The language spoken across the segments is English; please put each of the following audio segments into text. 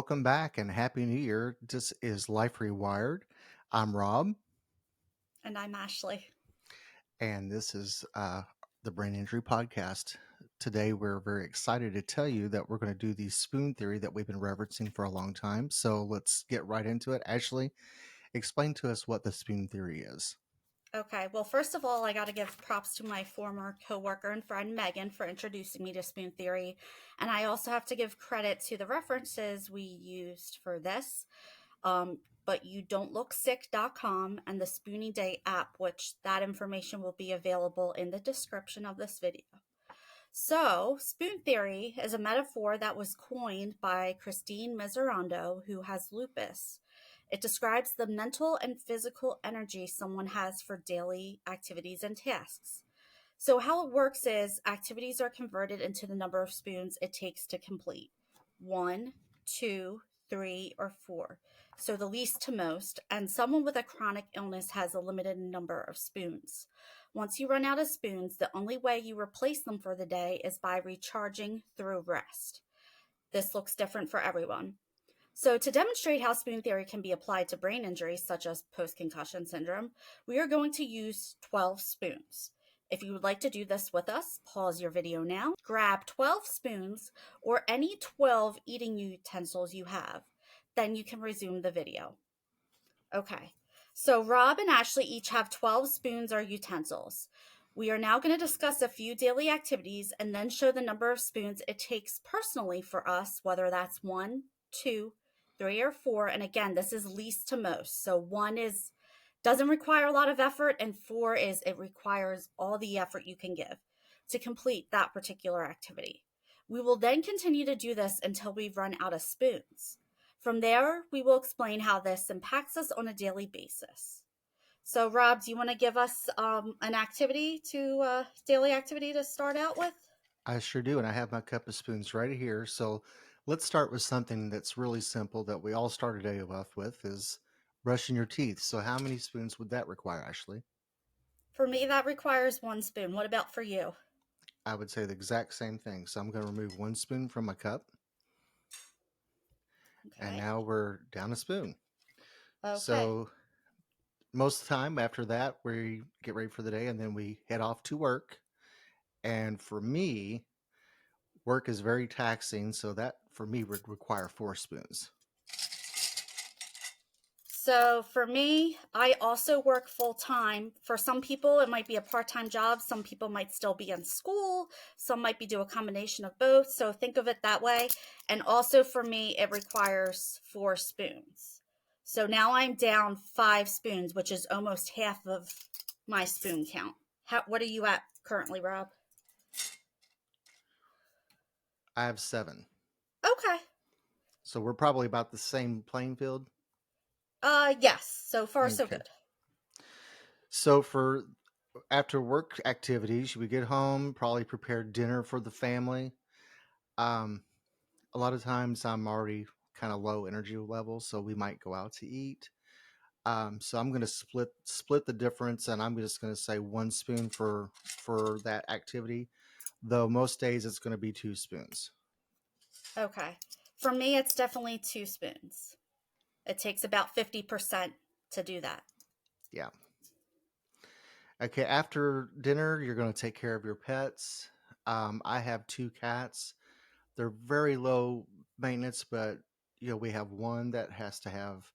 Welcome back and Happy New Year. This is Life Rewired. I'm Rob, And I'm Ashley. and this is the Brain Injury Podcast. Today, we're very excited to tell you that we're going to do the spoon theory that we've been referencing for a long time. So let's get right into it. Ashley, explain to us what the spoon theory is. Okay, well, first of all, I got to give props to my former coworker and friend Megan for introducing me to spoon theory. And I also have to give credit to the references we used for this. But you don't look sick.com and the Spoonie Day app, which that information will be available in the description of this video. So, spoon theory is a metaphor that was coined by Christine Miserando, who has lupus. It describes the mental and physical energy someone has for daily activities and tasks. So, how it works is activities are converted into the number of spoons it takes to complete: one, two, three, or four. So, the least to most, and someone with a chronic illness has a limited number of spoons. Once you run out of spoons, the only way you replace them for the day is by recharging through rest. This looks different for everyone. So, to demonstrate how spoon theory can be applied to brain injuries such as post concussion syndrome, we are going to use 12 spoons. If you would like to do this with us, pause your video now, grab 12 spoons or any 12 eating utensils you have. Then you can resume the video. Okay, so Rob and Ashley each have 12 spoons or utensils. We are now going to discuss a few daily activities and then show the number of spoons it takes personally for us, whether that's one, two, three, or four. And again, this is least to most. So one is doesn't require a lot of effort, and four is it requires all the effort you can give to complete that particular activity. We will then continue to do this until we run out of spoons. From there, we will explain how this impacts us on a daily basis. So, Rob, do you want to give us an activity to daily activity to start out with? I sure do, and I have my cup of spoons right here. So let's start with something that's really simple that we all start a day off with is brushing your teeth. So how many spoons would that require, Ashley? For me, that requires one spoon. What about for you? I would say the exact same thing. So I'm going to remove one spoon from my cup, and Okay. now we're down a spoon. Okay. So most of the time after that, we get ready for the day and then we head off to work. And for me, work is very taxing. So that for me would require 4 spoons. So for me, I also work full time. For some people, it might be a part time job. Some people might still be in school. Some might be do a combination of both. So think of it that way. And also for me, it requires 4 spoons. So now I'm down 5 spoons, which is almost half of my spoon count. What are you at currently, Rob? I have 7. Okay. So we're probably about the same playing field. Yes. So far, so Okay. good. So for after work activities, we get home, probably prepare dinner for the family. Um, a lot of times I'm already kind of low energy level, so we might go out to eat. So I'm going to split the difference, and I'm just going to say 1 spoon for that activity. Though most days it's going to be 2 spoons. Okay. For me, it's definitely 2 spoons. It takes about 50% to do that. Yeah. Okay. After dinner, you're going to take care of your pets. I have 2 cats. They're very low maintenance, but we have one that has to have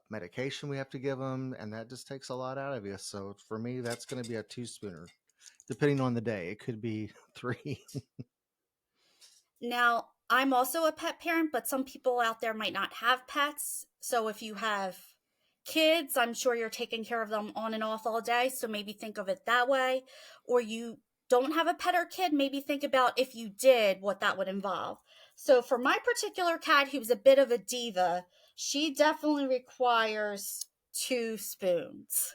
medication we have to give them, and that just takes a lot out of you. So for me, that's going to be a 2 spooner. Depending on the day, it could be 3. Now, I'm also a pet parent, but some people out there might not have pets. So if you have kids, I'm sure you're taking care of them on and off all day. So maybe think of it that way. Or you don't have a pet or kid, maybe think about if you did, what that would involve. So for my particular cat, who's a bit of a diva, she definitely requires 2 spoons.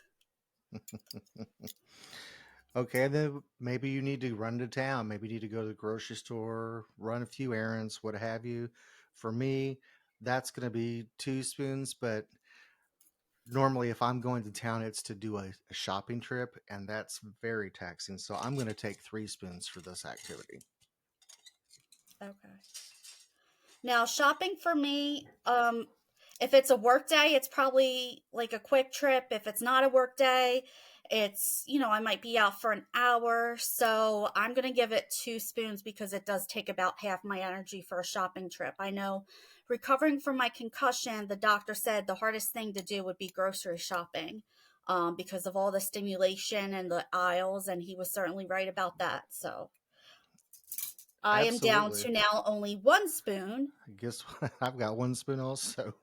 Okay, then maybe you need to run to town. Maybe you need to go to the grocery store, run a few errands, what have you. For me, that's going to be 2 spoons, but normally if I'm going to town, it's to do a shopping trip, and that's very taxing. So I'm going to take 3 spoons for this activity. Okay. Now, shopping for me, if it's a work day, it's probably like a quick trip. If it's not a work day, I might be out for an hour. So I'm going to give it 2 spoons because it does take about half my energy for a shopping trip. I know recovering from my concussion, the doctor said the hardest thing to do would be grocery shopping because of all the stimulation and the aisles. And he was certainly right about that. So I am down Absolutely. to now only 1 spoon. I guess I've got one spoon also.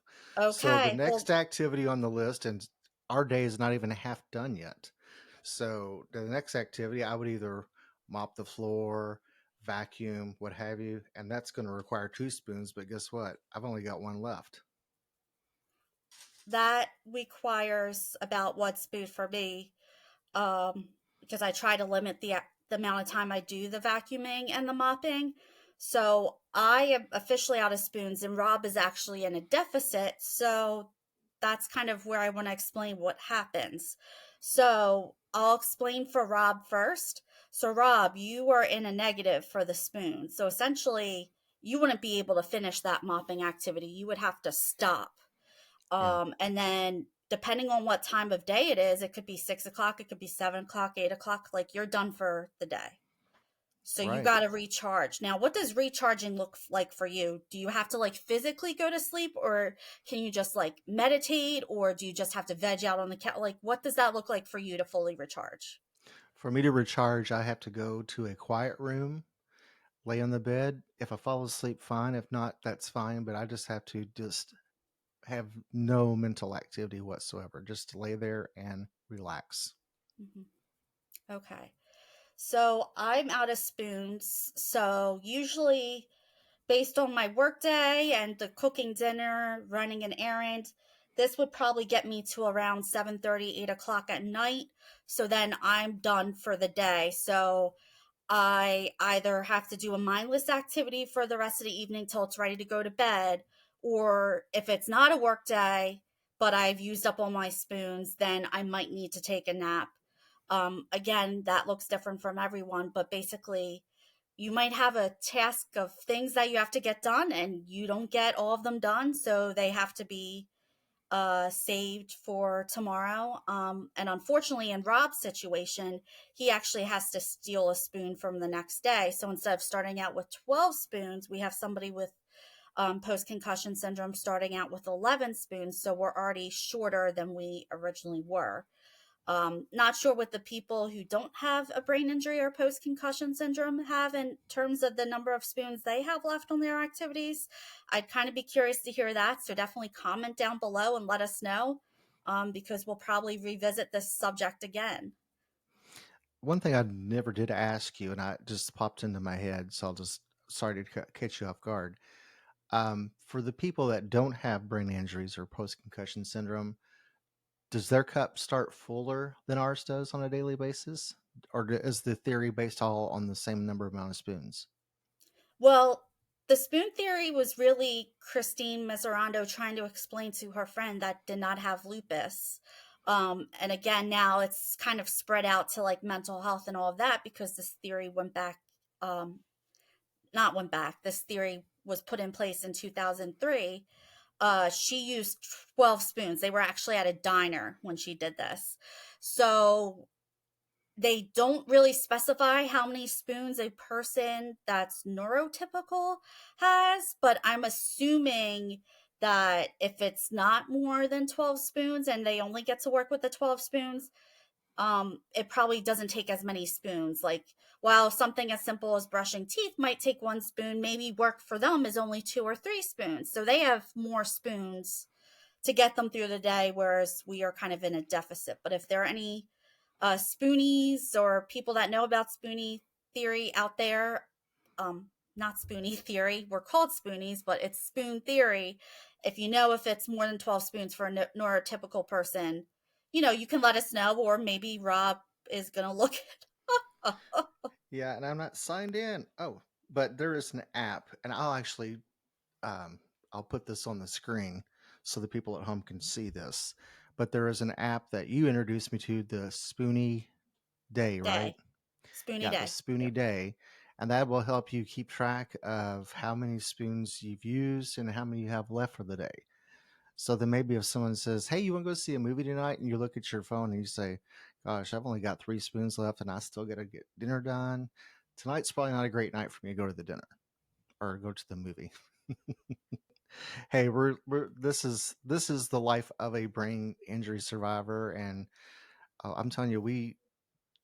So the Okay. next Well, activity on the list, and our day is not even half done yet. So the next activity, I would either mop the floor, vacuum, what have you, and that's going to require 2 spoons. But guess what? I've only got one left. that requires about 1 spoon for me, because I try to limit the amount of time I do the vacuuming and the mopping. So I am officially out of spoons, and Rob is actually in a deficit. So that's kind of where I want to explain what happens. So I'll explain for Rob first. So, Rob, you are in a negative for the spoon. So essentially, you wouldn't be able to finish that mopping activity. You would have to stop. Yeah, And then depending on what time of day it is, it could be 6 o'clock, it could be 7 o'clock, 8 o'clock, like you're done for the day. So you right. got to recharge. Now, what does recharging look like for you? Do you have to like physically go to sleep, or can you just like meditate, or do you just have to veg out on the couch? Like, what does that look like for you to fully recharge? For me to recharge, I have to go to a quiet room, lay on the bed. If I fall asleep, fine. If not, that's fine. But I just have to just have no mental activity whatsoever. Just lay there and relax. Hmm. Okay. So I'm out of spoons. So usually based on my workday and the cooking dinner, running an errand, this would probably get me to around 7:30, 8 o'clock at night. So then I'm done for the day. So I either have to do a mindless activity for the rest of the evening till it's ready to go to bed, or if it's not a work day, but I've used up all my spoons, then I might need to take a nap. Again, that looks different from everyone, but basically, you might have a task of things that you have to get done and you don't get all of them done, so they have to be saved for tomorrow. And unfortunately, in Rob's situation, he actually has to steal a spoon from the next day. So instead of starting out with 12 spoons, we have somebody with post concussion syndrome starting out with 11 spoons. So we're already shorter than we originally were. Not sure what the people who don't have a brain injury or post concussion syndrome have in terms of the number of spoons they have left on their activities. I'd kind of be curious to hear that. So definitely comment down below and let us know, because we'll probably revisit this subject again. One thing I never did ask you, and I just popped into my head, so I'll just sorry to catch you off guard. For the people that don't have brain injuries or post concussion syndrome, does their cup start fuller than ours does on a daily basis, or is the theory based all on the same number amount of spoons? Well, the spoon theory was really Christine Meserando trying to explain to her friend that did not have lupus. And again, now it's kind of spread out to like mental health and all of that because this theory went back, not went back, this theory was put in place in 2003. She used 12 spoons. They were actually at a diner when she did this. So they don't really specify how many spoons a person that's neurotypical has, but I'm assuming that if it's not more than 12 spoons and they only get to work with the 12 spoons, it probably doesn't take as many spoons. Like, while something as simple as brushing teeth might take 1 spoon, maybe work for them is only 2 or 3 spoons. So they have more spoons to get them through the day, whereas we are kind of in a deficit. But if there are any spoonies or people that know about spoonie theory out there, not spoonie theory, we're called spoonies, but it's spoon theory. If you know if it's more than 12 spoons for a neurotypical person, you can let us know, or maybe Rob is going to look at it. Yeah, and I'm not signed in. Oh, but there is an app, and um, I'll put this on the screen so the people at home can see this. But there is an app that you introduced me to, the Spoonie Day, right? Day. Spoonie Yeah, the day. Spoonie Yep. Day. and that will help you keep track of how many spoons you've used and how many you have left for the day. So then maybe if someone says, "Hey, you want to go see a movie tonight?" and you look at your phone and you say, "Gosh, I've only got 3 spoons left, and I still got to get dinner done. Tonight's probably not a great night for me to go to the dinner or go to the movie." Hey, we're this is the life of a brain injury survivor, and I'm telling you,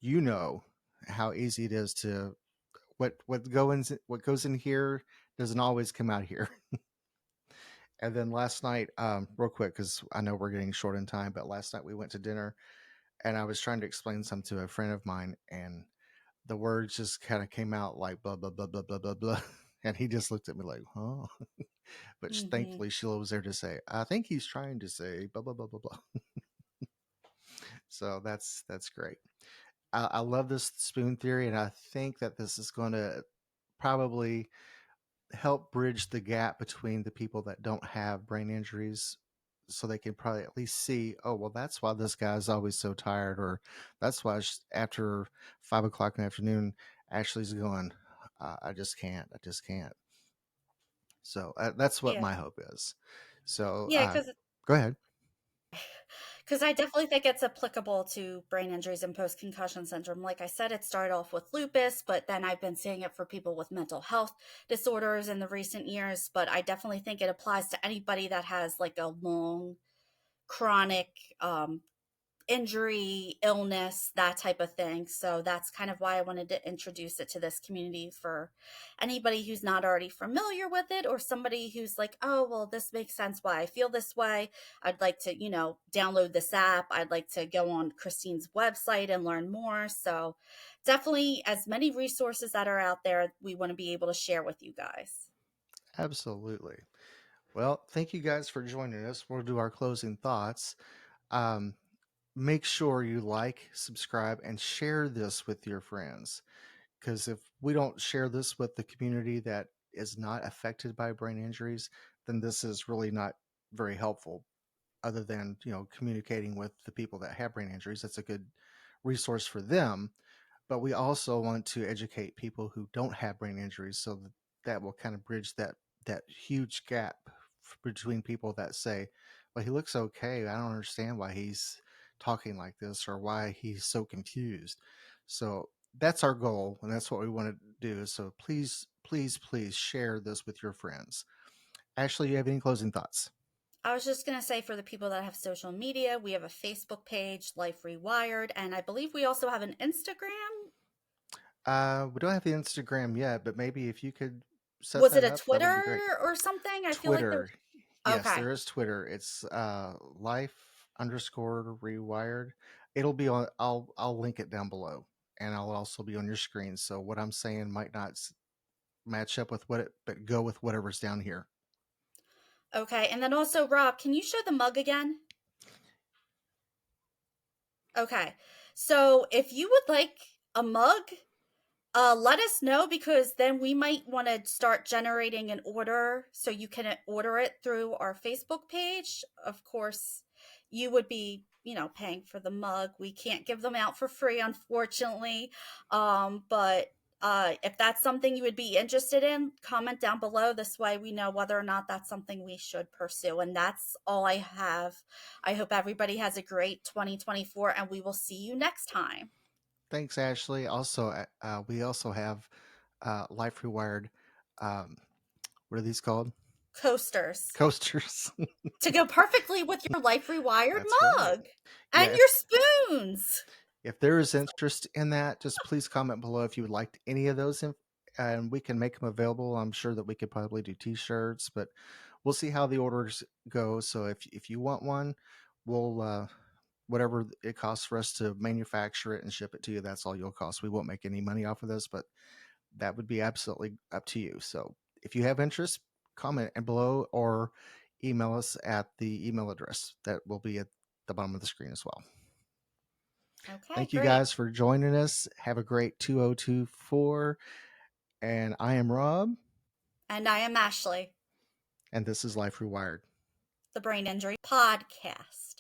you know how easy it is to what goes in here doesn't always come out here. And then last night, real quick, because I know we're getting short in time, but last night we went to dinner, and I was trying to explain something to a friend of mine, and the words just kind of came out like blah blah blah blah blah blah blah, and he just looked at me like, "Huh?" But Hmm. thankfully, Sheila was there to say, "I think he's trying to say blah blah blah blah blah." So that's great. I love this spoon theory, and I think that this is going to probably help bridge the gap between the people that don't have brain injuries, so they can probably at least see, oh well, that's why this guy's always so tired, or that's why after 5 o'clock in the afternoon, Ashley's going, I just can't. So that's what Yeah. my hope is. So Yeah, because go ahead. I definitely think it's applicable to brain injuries and post concussion syndrome. Like I said, it started off with lupus, but then I've been seeing it for people with mental health disorders in the recent years. But I definitely think it applies to anybody that has like a long chronic um, injury, illness, that type of thing. So that's kind of why I wanted to introduce it to this community for anybody who's not already familiar with it, or somebody who's like, oh, well, this makes sense why I feel this way. I'd like to, download this app. I'd like to go on Christine's website and learn more. So definitely, as many resources that are out there, we want to be able to share with you guys. Absolutely. Well, thank you guys for joining us. We'll do our closing thoughts. um, Make sure you like, subscribe, and share this with your friends, because if we don't share this with the community that is not affected by brain injuries, then this is really not very helpful, other than communicating with the people that have brain injuries. That's a good resource for them, but we also want to educate people who don't have brain injuries, so that will kind of bridge that huge gap between people that say, well, he looks okay, I don't understand why he's talking like this, or why he's so confused. So that's our goal, and that's what we want to do. So please, please, please share this with your friends. Ashley, you have any closing thoughts? I was just going to say, for the people that have social media, we have a Facebook page, Life Rewired, and I believe we also have an Instagram. We don't have the Instagram yet, but maybe if you could set Was it that a up, that would be Twitter great. or something? I feel like there. Twitter. Yes, Okay. there is Twitter. It's life_rewired. It'll be on, I'll link it down below, and I'll also be on your screen. So what I'm saying might not match up with but go with whatever's down here. Okay. And then also, Rob, can you show the mug again? Okay. So if you would like a mug, let us know, because then we might want to start generating an order so you can order it through our Facebook page. Of course, you would be, paying for the mug. We can't give them out for free, unfortunately. But if that's something you would be interested in, comment down below. This way we know whether or not that's something we should pursue. And that's all I have. I hope everybody has a great 2024, and we will see you next time. Thanks, Ashley. Also, we also have Life Rewired. Um, what are these called? Coasters. Coasters. To go perfectly with your Life Rewired That's right. mug Yeah, and your spoons. if there is interest in that, just please comment below if you would like any of those, and we can make them available. I'm sure that we could probably do T-shirts, but we'll see how the orders go. So if you want one, we'll whatever it costs for us to manufacture it and ship it to you, that's all you'll cost. We won't make any money off of this, but that would be absolutely up to you. So if you have interest, comment and below, or email us at the email address that will be at the bottom of the screen as well. Okay, Thank you great. guys for joining us. Have a great 2024. And I am Rob, And I am Ashley, and this is Life Rewired. the Brain Injury Podcast.